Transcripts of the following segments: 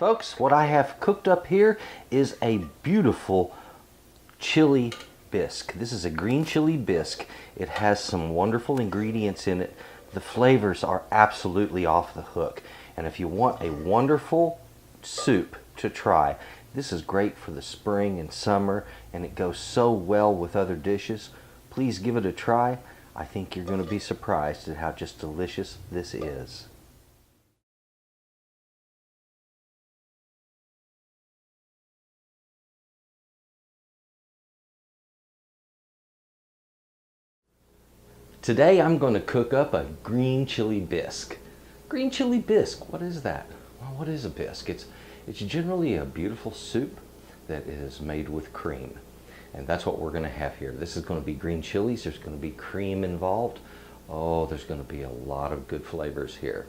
Folks, what I have cooked up here is a beautiful chili bisque. This is a green chili bisque. It has some wonderful ingredients in it. The flavors are absolutely off the hook. And if you want a wonderful soup to try, this is great for the spring and summer, and it goes so well with other dishes. Please give it a try. I think you're going to be surprised at how just delicious this is. Today I'm going to cook up a green chili bisque. Green chili bisque, what is that? Well, what is a bisque? It's generally a beautiful soup that is made with cream. And that's what we're going to have here. This is going to be green chilies. There's going to be cream involved. Oh, there's going to be a lot of good flavors here.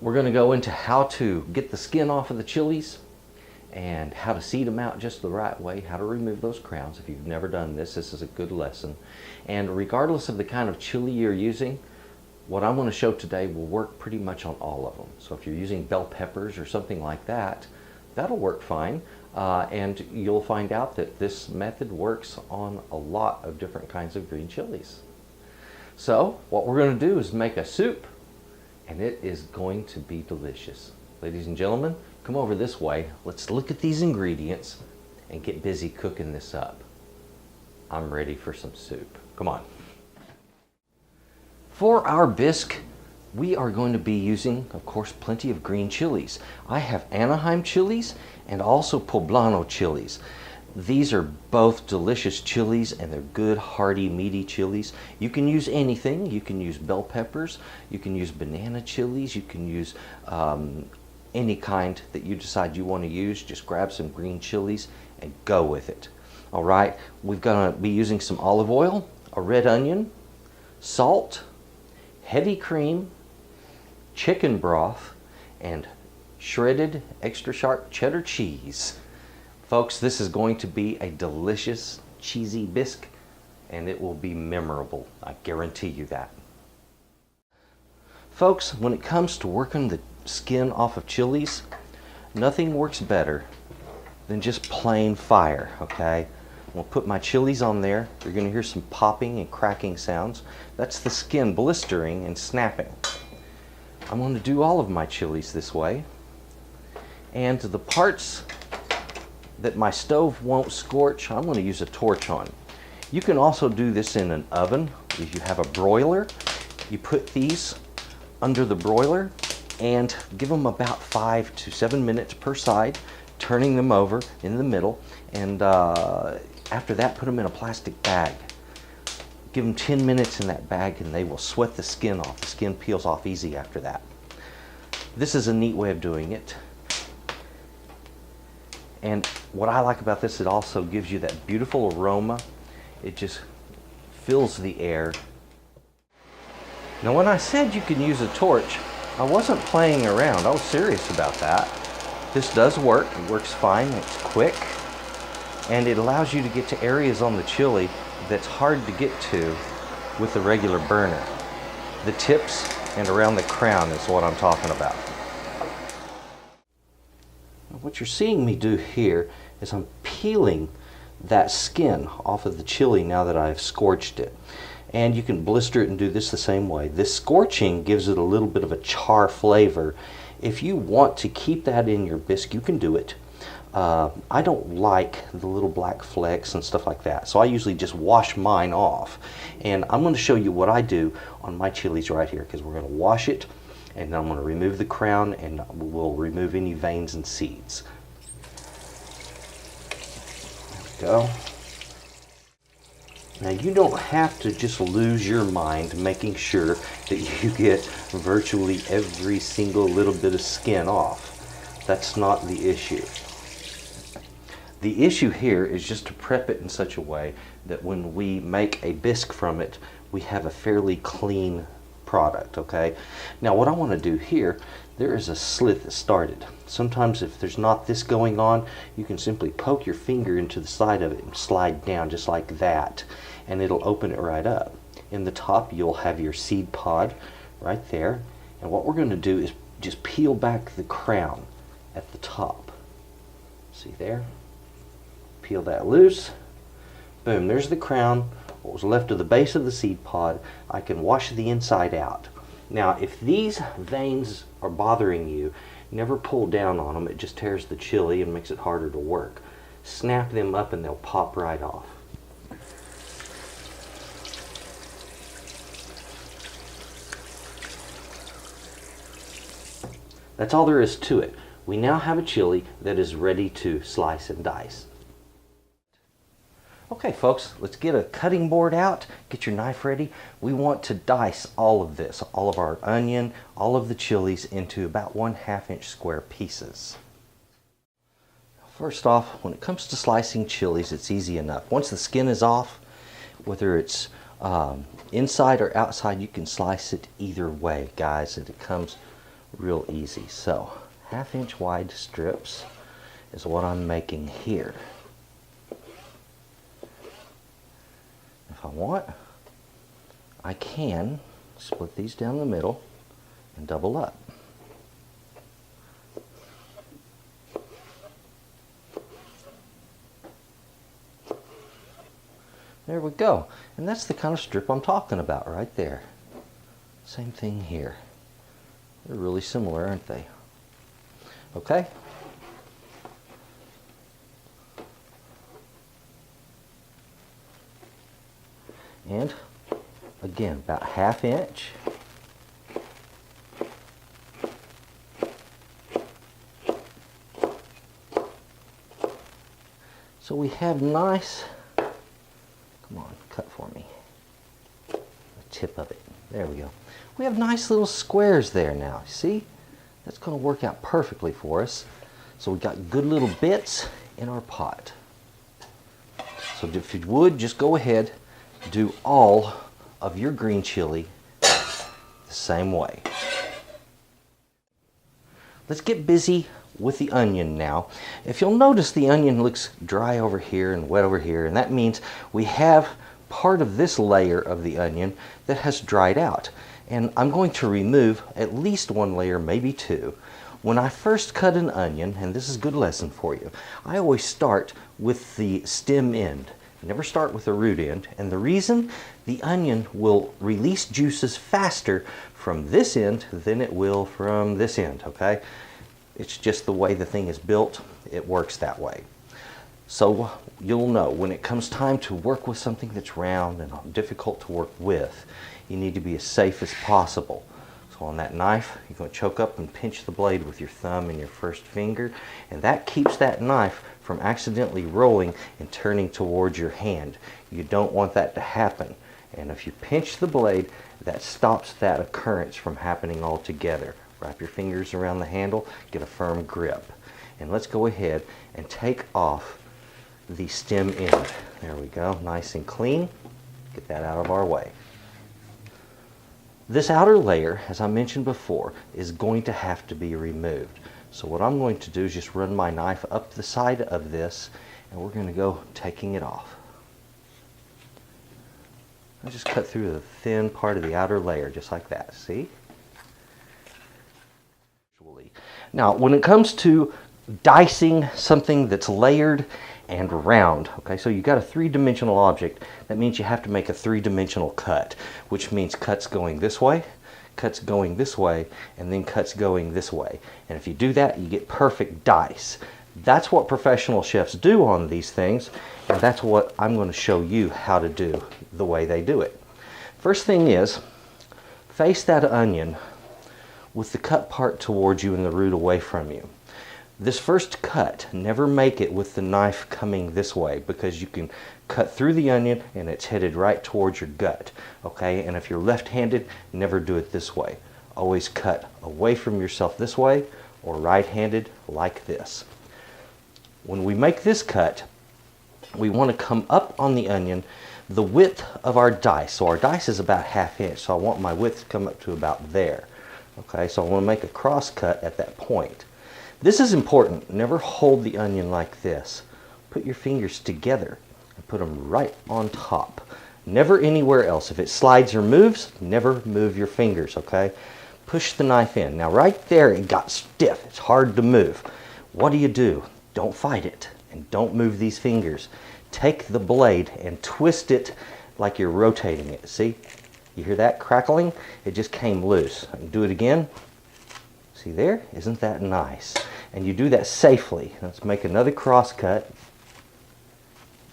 We're going to go into how to get the skin off of the chilies and how to seed them out just the right way, how to remove those crowns. If you've never done this, this is a good lesson. And regardless of the kind of chili you're using, what I'm going to show today will work pretty much on all of them. So if you're using bell peppers or something like that, that'll work fine. And you'll find out that this method works on a lot of different kinds of green chilies. So what we're going to do is make a soup, and it is going to be delicious. Ladies and gentlemen, come over this way. Let's look at these ingredients and get busy cooking this up. I'm ready for some soup. Come on. For our bisque, we are going to be using, of course, plenty of green chilies. I have Anaheim chilies and also poblano chilies. These are both delicious chilies, and they're good, hearty, meaty chilies. You can use anything. You can use bell peppers. You can use banana chilies. You can use any kind that you decide you want to use. Just grab some green chilies and go with it. All right, we're going to be using some olive oil, a red onion, salt, heavy cream, chicken broth, and shredded extra sharp cheddar cheese. Folks, this is going to be a delicious cheesy bisque, and it will be memorable. I guarantee you that. Folks, when it comes to working the skin off of chilies, nothing works better than just plain fire, okay? I'm gonna put my chilies on there. You're gonna hear some popping and cracking sounds. That's the skin blistering and snapping. I'm gonna do all of my chilies this way. And the parts that my stove won't scorch, I'm gonna use a torch on. You can also do this in an oven. If you have a broiler, you put these under the broiler and give them about 5 to 7 minutes per side, turning them over in the middle, and after that, put them in a plastic bag. Give them 10 minutes in that bag and they will sweat the skin off. The skin peels off easy after that. This is a neat way of doing it. And what I like about this, it also gives you that beautiful aroma. It just fills the air. Now when I said you can use a torch, I wasn't playing around. I was serious about that. This does work. It works fine. It's quick. And it allows you to get to areas on the chili that's hard to get to with the regular burner. The tips and around the crown is what I'm talking about. What you're seeing me do here is I'm peeling that skin off of the chili now that I've scorched it. And you can blister it and do this the same way. This scorching gives it a little bit of a char flavor. If you want to keep that in your bisque, you can do it. I don't like the little black flecks and stuff like that, so I usually just wash mine off. And I'm going to show you what I do on my chilies right here, because we're going to wash it, and then I'm going to remove the crown, and we'll remove any veins and seeds. There we go. Now you don't have to just lose your mind making sure that you get virtually every single little bit of skin off. That's not the issue. The issue here is just to prep it in such a way that when we make a bisque from it, we have a fairly clean product, okay? Now what I want to do here, there is a slit that started. Sometimes if there's not this going on, you can simply poke your finger into the side of it and slide down just like that, and it'll open it right up. In the top you'll have your seed pod right there, and what we're going to do is just peel back the crown at the top. See there? Peel that loose. Boom, there's the crown. What was left of the base of the seed pod, I can wash the inside out. Now, if these veins are bothering you, never pull down on them. It just tears the chili and makes it harder to work. Snap them up and they'll pop right off. That's all there is to it. We now have a chili that is ready to slice and dice. Okay folks, let's get a cutting board out, get your knife ready. We want to dice all of this, all of our onion, all of the chilies into about 1/2 inch square pieces. First off, when it comes to slicing chilies, it's easy enough. Once the skin is off, whether it's inside or outside, you can slice it either way, guys, and it comes real easy. So 1/2 inch wide strips is what I'm making here. If I want, I can split these down the middle and double up. There we go. And that's the kind of strip I'm talking about right there. Same thing here. They're really similar, aren't they? Okay. And again, about 1/2 inch. So we have nice, come on, cut for me, the tip of it. There we go. We have nice little squares there now. See? That's going to work out perfectly for us. So we got good little bits in our pot. So if you would, just go ahead, do all of your green chili the same way. Let's get busy with the onion now. If you'll notice, the onion looks dry over here and wet over here, and that means we have part of this layer of the onion that has dried out. And I'm going to remove at least one layer, maybe two. When I first cut an onion, and this is a good lesson for you, I always start with the stem end. Never start with the root end. And the reason, the onion will release juices faster from this end than it will from this end, okay? It's just the way the thing is built. It works that way. So you'll know when it comes time to work with something that's round and difficult to work with, you need to be as safe as possible. So on that knife, you're going to choke up and pinch the blade with your thumb and your first finger, and that keeps that knife from accidentally rolling and turning towards your hand. You don't want that to happen. And if you pinch the blade, that stops that occurrence from happening altogether. Wrap your fingers around the handle, get a firm grip. And let's go ahead and take off the stem end. There we go, nice and clean. Get that out of our way. This outer layer, as I mentioned before, is going to have to be removed. So what I'm going to do is just run my knife up the side of this, and we're going to go taking it off. I just cut through the thin part of the outer layer, just like that, see? Now, when it comes to dicing something that's layered and round, okay, so you got a three-dimensional object, that means you have to make a three-dimensional cut, which means cuts going this way, cuts going this way, and then cuts going this way. And if you do that, you get perfect dice. That's what professional chefs do on these things, and that's what I'm going to show you how to do the way they do it. First thing is, face that onion with the cut part towards you and the root away from you. This first cut, never make it with the knife coming this way, because you can cut through the onion and it's headed right towards your gut, okay? And if you're left-handed, never do it this way. Always cut away from yourself this way, or right-handed like this. When we make this cut, we want to come up on the onion the width of our dice. So our dice is about 1/2 inch, so I want my width to come up to about there. Okay, so I want to make a cross cut at that point. This is important. Never hold the onion like this. Put your fingers together and put them right on top. Never anywhere else. If it slides or moves, never move your fingers, okay? Push the knife in. Now right there it got stiff. It's hard to move. what do? Don't fight it, and don't move these fingers. Take the blade and twist it like you're rotating it. See? You hear that crackling? It just came loose. I can do it again. See there? Isn't that nice? And you do that safely. Let's make another cross cut.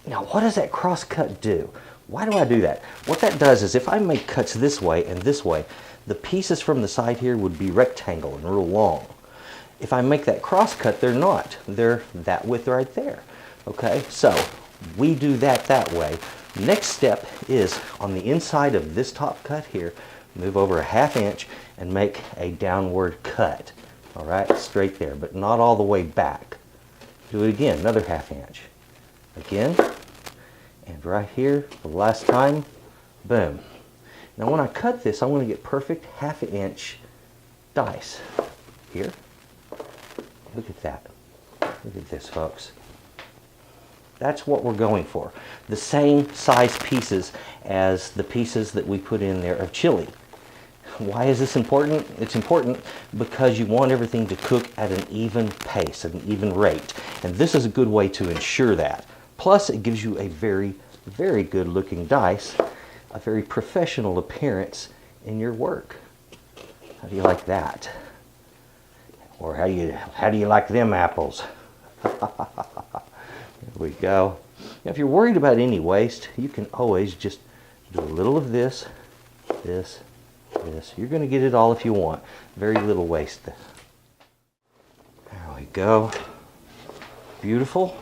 Now, what does that cross cut do? Why do I do that? What that does is if I make cuts this way and this way, the pieces from the side here would be rectangle and real long. If I make that cross cut, they're not. They're that width right there. Okay, so we do that way. Next step is on the inside of this top cut here, move over a 1/2 inch and make a downward cut. All right, straight there, but not all the way back. Do it again, another 1/2 inch. Again, and right here, the last time, boom. Now when I cut this, I want to get perfect 1/2 inch dice. Here, look at that. Look at this, folks. That's what we're going for. The same size pieces as the pieces that we put in there of chili. Why is this important? It's important because you want everything to cook at an even pace, at an even rate. And this is a good way to ensure that. Plus, it gives you a very, very good looking dice, a very professional appearance in your work. How do you like that? Or how do you like them apples? There we go. Now, if you're worried about any waste, you can always just do a little of this, this. You're going to get it all if you want. Very little waste. There we go. Beautiful.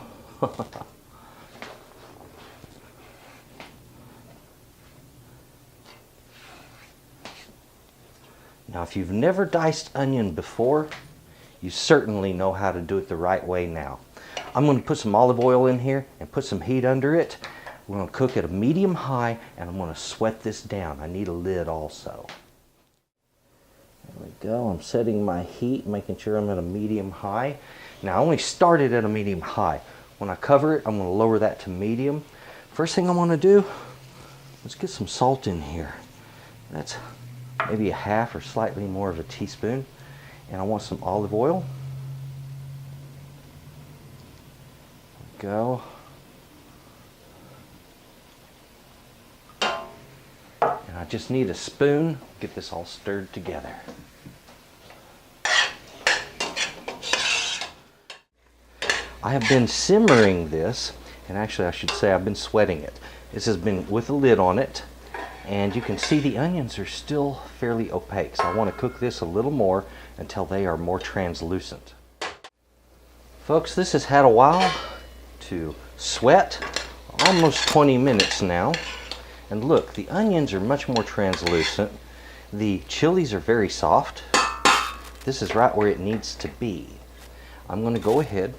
Now, if you've never diced onion before, you certainly know how to do it the right way now. I'm going to put some olive oil in here and put some heat under it. We're going to cook at a medium high, and I'm going to sweat this down. I need a lid also. There we go. I'm setting my heat, making sure I'm at a medium high. Now, I only started at a medium high. When I cover it, I'm going to lower that to medium. First thing I want to do, let's get some salt in here. That's maybe a 1/2 or slightly more of a teaspoon. And I want some olive oil. There we go. And I just need a spoon, get this all stirred together. I have been simmering this, and actually I should say I've been sweating it. This has been with a lid on it, and you can see the onions are still fairly opaque. So I want to cook this a little more until they are more translucent. Folks, this has had a while to sweat, almost 20 minutes now. And look, the onions are much more translucent. The chilies are very soft. This is right where it needs to be. I'm going to go ahead,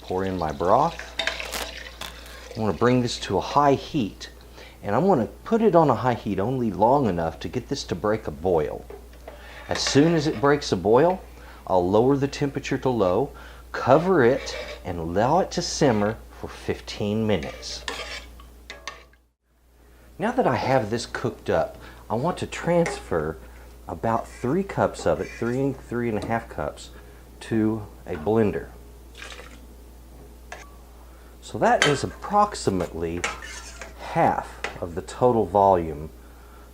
pour in my broth. I want to bring this to a high heat. And I'm going to put it on a high heat only long enough to get this to break a boil. As soon as it breaks a boil, I'll lower the temperature to low, cover it, and allow it to simmer for 15 minutes. Now that I have this cooked up, I want to transfer about 3 cups of it, 3.5 cups, to a blender. So that is approximately half of the total volume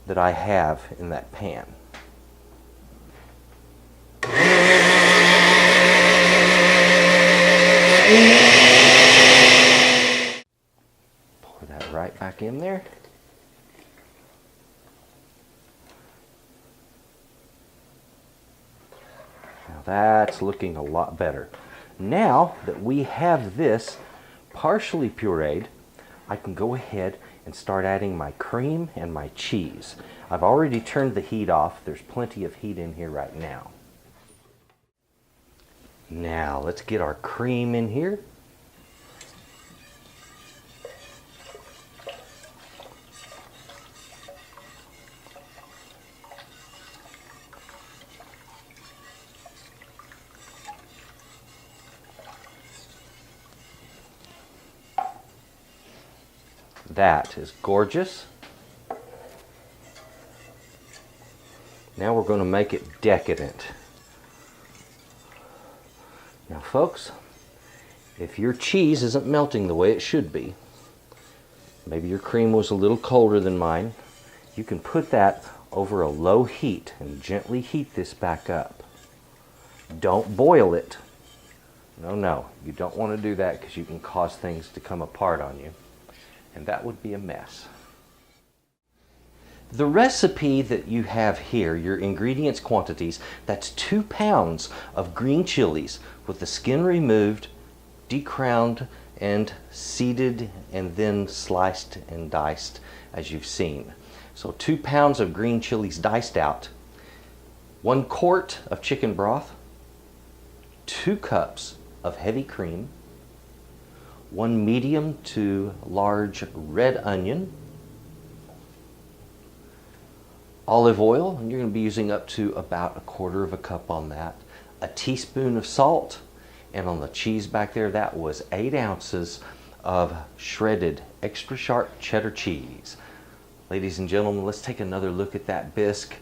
that I have in that pan. Pour that right back in there. Now that's looking a lot better. Now that we have this partially pureed, I can go ahead and start adding my cream and my cheese. I've already turned the heat off. There's plenty of heat in here right now. Now let's get our cream in here. That is gorgeous. Now we're going to make it decadent. Now folks, if your cheese isn't melting the way it should be, maybe your cream was a little colder than mine, you can put that over a low heat and gently heat this back up. Don't boil it. No, you don't want to do that because you can cause things to come apart on you, and that would be a mess. The recipe that you have here, your ingredients quantities, that's 2 pounds of green chilies with the skin removed, decrowned and seeded and then sliced and diced as you've seen. So 2 pounds of green chilies diced out, 1 quart of chicken broth, 2 cups of heavy cream, 1 medium to large red onion, olive oil, and you're going to be using up to about 1/4 cup on that, a teaspoon of salt, and on the cheese back there, that was 8 ounces of shredded extra sharp cheddar cheese. Ladies and gentlemen, let's take another look at that bisque.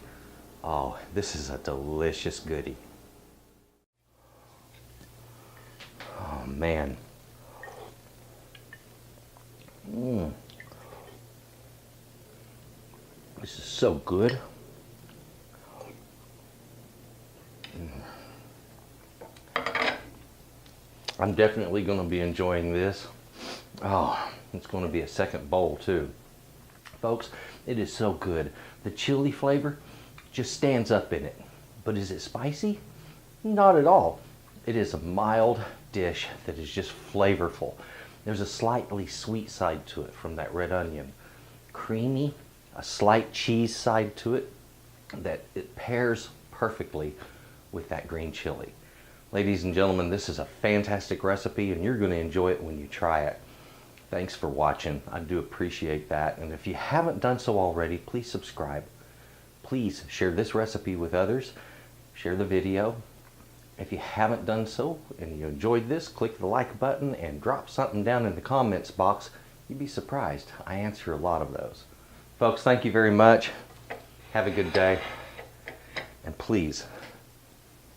Oh, this is a delicious goodie. Oh man. This is so good. I'm definitely going to be enjoying this. Oh, it's going to be a second bowl too. Folks, it is so good. The chili flavor just stands up in it. But is it spicy? Not at all. It is a mild dish that is just flavorful. There's a slightly sweet side to it from that red onion. Creamy, a slight cheese side to it that it pairs perfectly with that green chili. Ladies and gentlemen, this is a fantastic recipe and you're going to enjoy it when you try it. Thanks for watching. I do appreciate that. And if you haven't done so already, please subscribe. Please share this recipe with others. Share the video. If you haven't done so and you enjoyed this, click the like button and drop something down in the comments box. You'd be surprised. I answer a lot of those. Folks, thank you very much. Have a good day. And please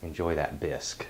enjoy that bisque.